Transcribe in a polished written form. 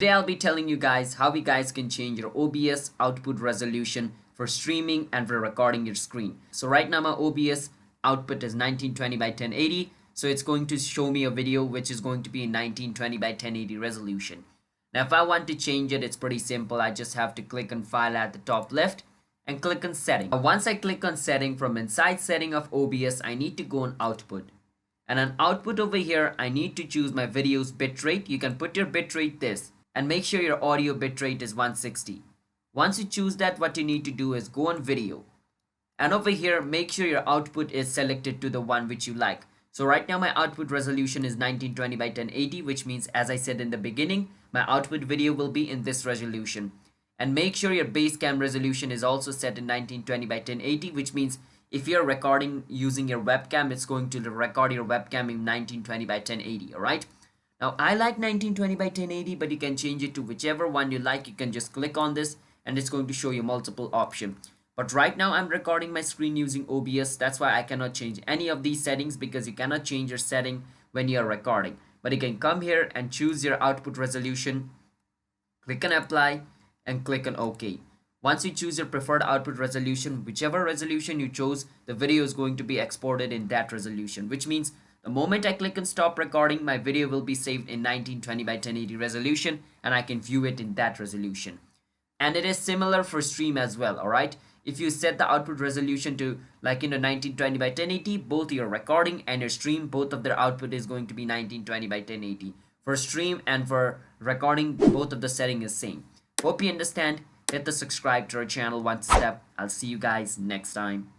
Today I'll be telling you guys how you guys can change your OBS output resolution for streaming and for recording your screen. So right now my OBS output is 1920 by 1080. So it's going to show me a video which is going to be in 1920 by 1080 resolution. Now if I want to change it, it's pretty simple. I just have to click on file at the top left and click on setting. Once I click on setting, from inside setting of OBS, I need to go on output. And on output over here, I need to choose my video's bitrate. You can put your bitrate this. And make sure your audio bitrate is 160. Once you choose that, what you need to do is go on video. And over here, make sure your output is selected to the one which you like. So right now my output resolution is 1920 by 1080, which means, as I said in the beginning, my output video will be in this resolution. And make sure your base cam resolution is also set in 1920 by 1080, which means if you're recording using your webcam, it's going to record your webcam in 1920 by 1080, alright? Now I like 1920 by 1080, but you can change it to whichever one you like. You can just click on this and it's going to show you multiple options. But right now I'm recording my screen using OBS. That's why I cannot change any of these settings, because you cannot change your setting when you are recording. But you can come here and choose your output resolution, click on apply and click on OK. Once you choose your preferred output resolution, whichever resolution you chose, the video is going to be exported in that resolution, which means the moment I click on stop recording, my video will be saved in 1920 by 1080 resolution and I can view it in that resolution. And it is similar for stream as well, alright? If you set the output resolution to 1920 by 1080, both your recording and your stream, both of their output is going to be 1920 by 1080. For stream and for recording, both of the setting is same. Hope you understand. Hit the subscribe to our channel one step. I'll see you guys next time.